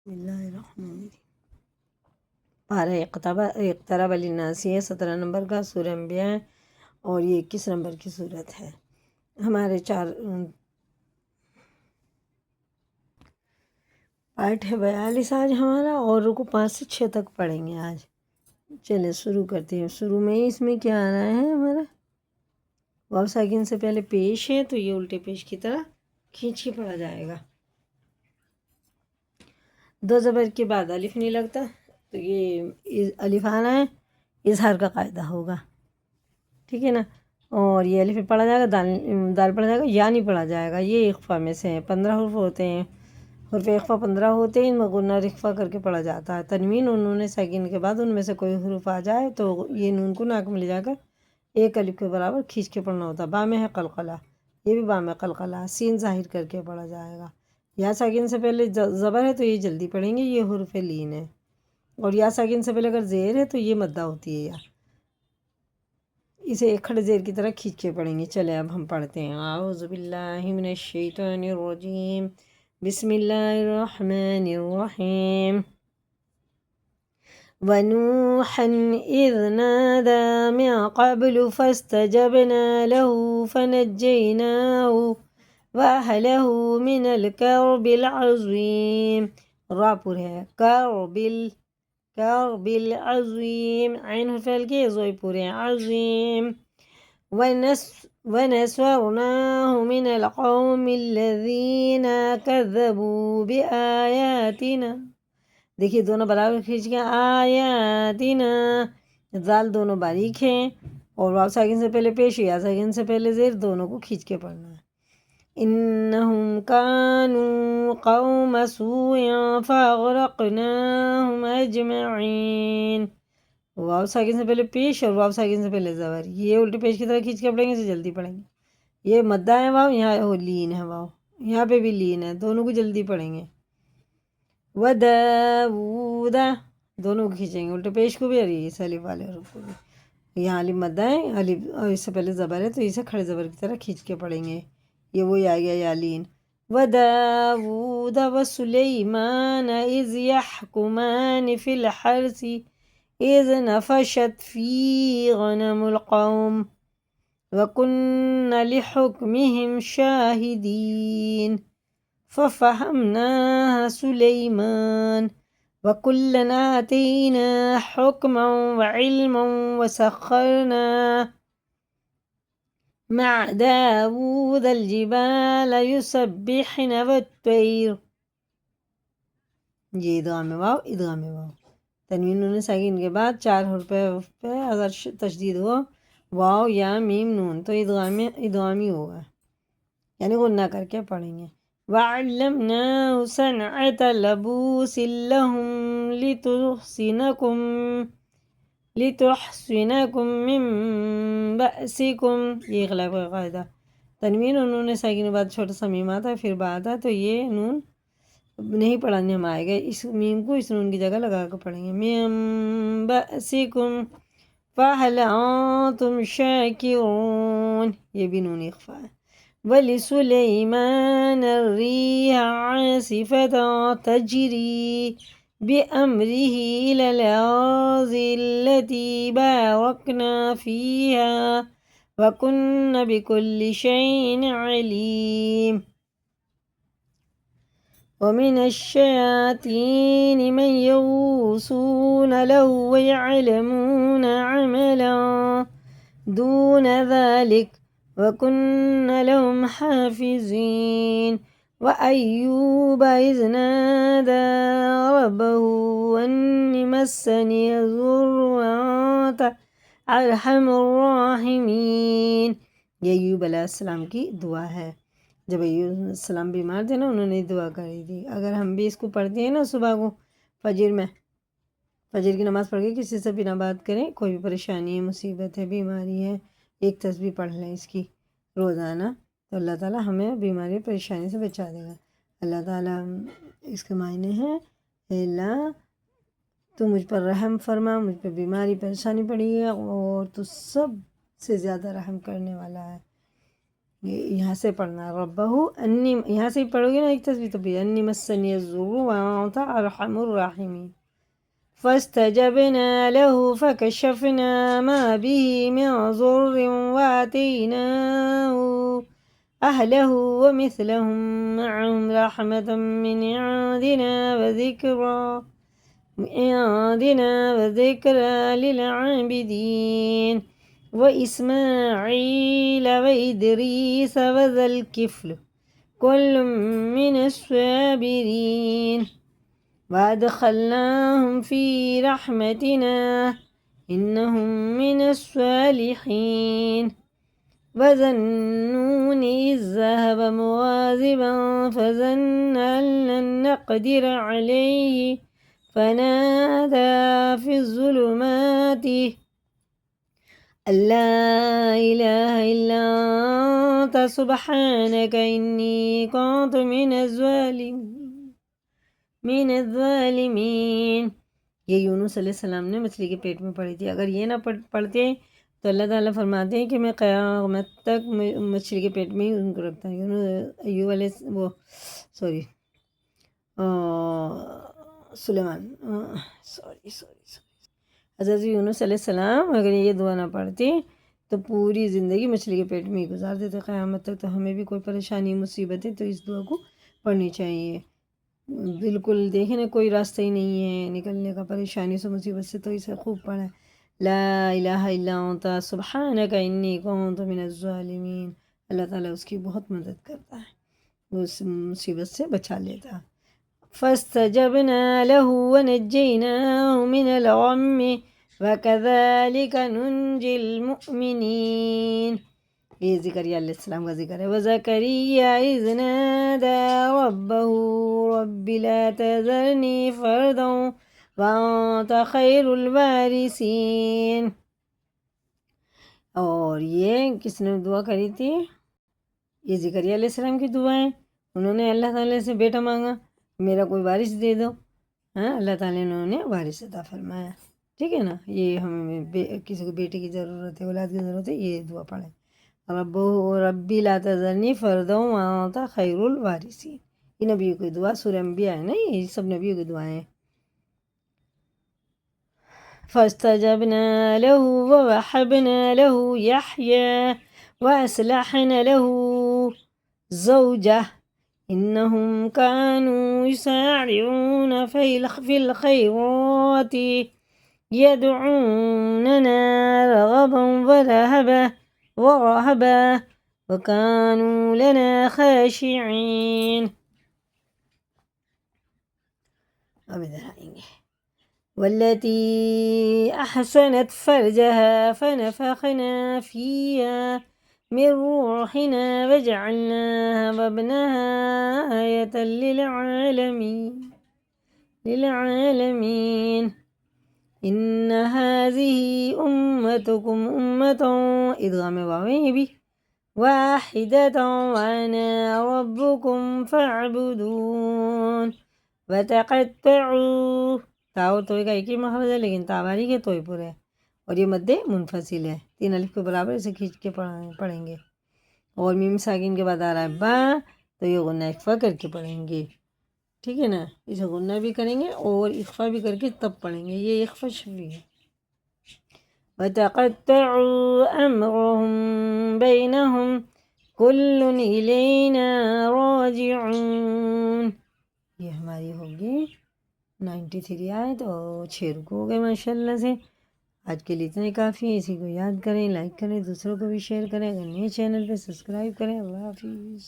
بسم اللہ الرحمن الرحیم۔ پارہ اقترب للناس 17 نمبر کا سورہ انبیاء ہے اور یہ 21 نمبر کی صورت ہے۔ ہمارے 4 پارٹ ہے 42 آج ہمارا، اور رکو 5 سے 6 تک پڑھیں گے آج۔ چلیں شروع کرتے ہیں۔ شروع میں ہی اس میں کیا آ رہا ہے ہمارا؟ واو ساکن سے پہلے پیش ہے تو یہ الٹے پیش کی طرح کھینچ کے پڑھا جائے گا۔ 2 زبر کے بعد الف نہیں لگتا تو یہ الف آنا ہے، اظہار کا قاعدہ ہوگا، ٹھیک ہے نا۔ اور یہ الف پڑھا جائے گا، دال پڑھا جائے گا، یا نہیں پڑھا جائے گا۔ یہ اخفا میں سے ہیں، 15 حروف ہوتے ہیں، حرف اخفا 15 ہوتے ہیں، ان میں غنہ رخفہ کر کے پڑھا جاتا ہے۔ تنوین اور نون ساکن کے بعد ان میں سے کوئی حروف آ جائے تو یہ نون کو ناک میں لے جا کر ایک الف کے برابر کھینچ کے پڑھنا ہوتا ہے۔ با میں ہے قلقلہ، یہ بھی با میں قلقلہ، سین ظاہر کر کے پڑھا جائے گا۔ یا ساکن سے پہلے زبر ہے تو یہ جلدی پڑھیں گے، یہ حرف لین ہے۔ اور یا ساکن سے پہلے اگر زیر ہے تو یہ مدہ ہوتی ہے، یا اسے ایک کھڑے زیر کی طرح کھینچ کے پڑھیں گے۔ چلے اب ہم پڑھتے ہیں۔ اعوذ باللہ من الشیطان الرجیم، بسم اللہ الرحمن الرحیم۔ وَنُوحًا إِذْ نَادَى مِن قَبْلُ فَاسْتَجَبْنَا لَهُ فَنَجَّيْنَاهُ وَأَهْلَهُ مِنَ الْكَرْبِ الْعَظِيمِ۔ را پر ہے، کرب العظیم، عین فعل کے زوئی پورے ہیں، عظیم۔ وَنَصَرْنَاهُ مِنَ الْقَوْمِ الَّذِينَ كَذَّبُوا بِآيَاتِنَا۔ دیکھیے دونوں برابر کھینچ کے، آیاتنا، زال دونوں باریک ہیں، اور واو ساکن سے پہلے پیش، یا ساکن سے پہلے زیر، دونوں کو کھینچ کے پڑھنا ہے۔ انہم کانوا قوم سوء فاغرقناہم اجمعین۔ واو ساکن سے پہلے پیش اور واو ساکن سے پہلے زبر، یہ الٹے پیش کی طرح کھینچ کے پڑھیں گے، اسے جلدی پڑھیں گے۔ یہ مدہ ہے واو، یہاں لین ہے واو، یہاں پہ بھی لین ہے، دونوں کو جلدی پڑھیں گے۔ وداود، دونوں کو کھینچیں گے، الٹے پیش کو بھی اور اس الف والے حروف کو بھی۔ یہاں الف مدہ ہے، الف اس سے پہلے زبر ہے تو اسے کھڑے زبر کی طرح کھینچ کے پڑھیں گے، یہ وہی آ گیا یالین۔ وَدَاوُودَ وَسُلَيْمَانَ إِذْ يَحْكُمَانِ فِي الْحَرْثِ إِذْ نَفَشَتْ فِيهِ غَنَمُ الْقَوْمِ وَكُنَّا لِحُكْمِهِمْ شَاهِدِينَ فَفَهَّمْنَاهَا سُلَيْمَانَ وَكُلًّا آتَيْنَا حُكْمًا وَعِلْمًا وَسَخَّرْنَا مع داود الجبال يسبحن والطير۔ یہ ادغام واو، ادغام واو، تنوین نون ساکن کے بعد 4 حروف پہ اگر تشدید ہو، واو یا میم نون، تو ادغامی ہوگا، یعنی غنہ کر کے پڑھیں گے۔ وَعَلَّمْنَاهُ صَنْعَةَ لَبُوسٍ لَهُمْ لِتُحْصِنَكُم مِّن بَأْسِكُمْ، یہ اغلاق کا قاعدہ۔ تنوین اور نون ساکن کے بعد چھوٹا سا میم آتا ہے، پھر با آتا ہے، تو یہ نون نہیں پڑھانے ہم آئے گا، اس میم کو اس نون کی جگہ لگا کر پڑھیں گے۔ مِن بَأْسِكُمْ فَهَلْ أَنتُمْ شَاكِرُونَ، یہ بھی نون اخفا ہے۔ وَلِسُلَيْمَانَ الرِّيحَ عَاصِفَةً تَجْرِي بِأَمْرِهِ إِلَى الْأَرْضِ الَّتِي بَارَكْنَا فِيهَا وَكُنَّا بِكُلِّ شَيْءٍ عَلِيمٍ۔ وَمِنَ الشَّيَاطِينِ مَن يَغُوصُونَ لَهُ وَيَعْمَلُونَ عَمَلًا دُونَ ذَلِكَ وَكُنَّا لَهُمْ حَافِظِينَ۔ وَأَيُّوبَ إِذْ نَادَى رَبَّهُ أَنِّي مَسَّنِيَ الضُّرُّ وَأَنتَ أَرْحَمُ الرَّاحِمِينَ، یہ ایوب علیہ السلام کی دعا ہے۔ جب ایوب علیہ السلام بیمار تھے نا، انہوں نے دعا کری تھی۔ اگر ہم بھی اس کو پڑھتے ہیں نا صبح کو، فجر میں، فجر کی نماز پڑھ کے کسی سے بنا بات کریں، کوئی بھی پریشانی ہے، مصیبت ہے، بیماری ہے، ایک تسبیح پڑھ لیں اس کی روزانہ، تو اللہ تعالیٰ ہمیں بیماری پریشانی سے بچا دے گا۔ اللہ تعالیٰ اس کے معنی ہیں، اے اللہ تو مجھ پر رحم فرما، مجھ پہ بیماری پریشانی پڑی ہے، اور تو سب سے زیادہ رحم کرنے والا ہے۔ یہاں سے پڑھنا ربہ انی، یہاں سے پڑھو گے نا ایک تصویر تو بھی انی مسنی الضر وانت ارحم الراحمین. فاستجبنا له فكشفنا ما به من ضر وآتيناه أهله ومثلهم معهم رحمة من عندنا وذكرى للعابدين. وإسماعيل وإدريس وذا الكفل كل من الصابرين وأدخلناهم في رحمتنا إنهم من الصالحين. وذا النون إذ ذهب مغاضبا فظن أن لن نقدر عليه فنادى في الظلمات أن لا إله إلا أنت سبحانك إني كنت من الظالمین. یہ یونس علیہ السلام نے مچھلی کے پیٹ میں پڑھی تھی. اگر یہ نہ پڑھتے تو اللہ تعالیٰ فرماتے ہیں کہ میں قیامت تک مچھلی کے پیٹ میں ہی ان کو رکھتا ہوں. ایوب علیہ حضرت یونس علیہ السلام اگر یہ دعا نہ پڑھتے تو پوری زندگی مچھلی کے پیٹ میں ہی گزار دیتے قیامت تک. تو ہمیں بھی کوئی پریشانی مصیبت ہے تو اس دعا کو پڑھنی چاہیے. بالکل دیکھیں نا کوئی راستہ ہی نہیں ہے نکلنے کا پریشانی سے مصیبت سے، تو اسے خوب پڑھیں لا الہ الا انت سبحانک انی کنت من الظالمین. اللہ تعالیٰ اس کی بہت مدد کرتا ہے، وہ اس مصیبت سے بچا لیتا. فاستجبنا له ونجيناه من الغم وكذلك ننجي المؤمنين. یہ زکریا علیہ السلام کا ذکر ہے. وزکریا اذ نادى ربه رب لا تذرني فردا وانت خیر الوارثین. اور یہ کس نے دعا کری تھی؟ یہ زکریا علیہ السلام کی دعا ہے. انہوں نے اللہ تعالیٰ سے بیٹا مانگا، میرا کوئی وارث دے دو. ہاں، اللہ تعالیٰ نے انہیں وارث عطا فرمایا. ٹھیک ہے نا. یہ ہمیں کسی کو بیٹے کی ضرورت ہے، اولاد کی ضرورت ہے، یہ دعا پڑھیں ربی لا تذرنی فردا وانت خیر الوارثین. یہ نبیوں کی دعا، سورہ انبیاء ہے نا، یہ سب نبیوں کی دعائیں ہیں. فاستجبنا له ووهبنا له يحيى وأصلحنا له زوجه إنهم كانوا يسارعون في الخيرات يدعوننا رغبا ورهبا وكانوا لنا خاشعين. اب ادھر آئیں گے. والتي أحسنت فرجها فنفخنا فيها من روحنا وجعلناها وابنها آية للعالمين. إن هذه أمتكم أمة إدغام واویں بھی واحدة وأنا ربكم فاعبدون. وتقطعوا، تاؤ توئے کا ایک ہی مخرج ہے لیکن تاباری کے توئے پورے ہے، اور یہ مد منفصل ہے. 3 الف کے برابر اسے کھینچ کے پڑھیں گے. اور میم ساکن کے بعد آ رہا ہے با، تو یہ غنہ اخفا کر کے پڑھیں گے. ٹھیک ہے نا. اسے غنہ بھی کریں گے اور اخفا بھی کر کے تب پڑھیں گے. یہ اخفا شفوی ہے. وَتَقَطَّعُوا أَمْرَهُمْ بَيْنَهُمْ كُلٌّ إِلَيْنَا رَاجِعُونَ. یہ ہماری ہوگی 93 آیت اور 6 رکوع ہو گئے ماشاء اللہ سے. آج کے لیے اتنا ہی کافی ہے. اسی کو یاد کریں، لائک کریں، دوسروں کو بھی شیئر کریں. اگر نئے چینل پہ سبسکرائب کریں. اللہ حافظ.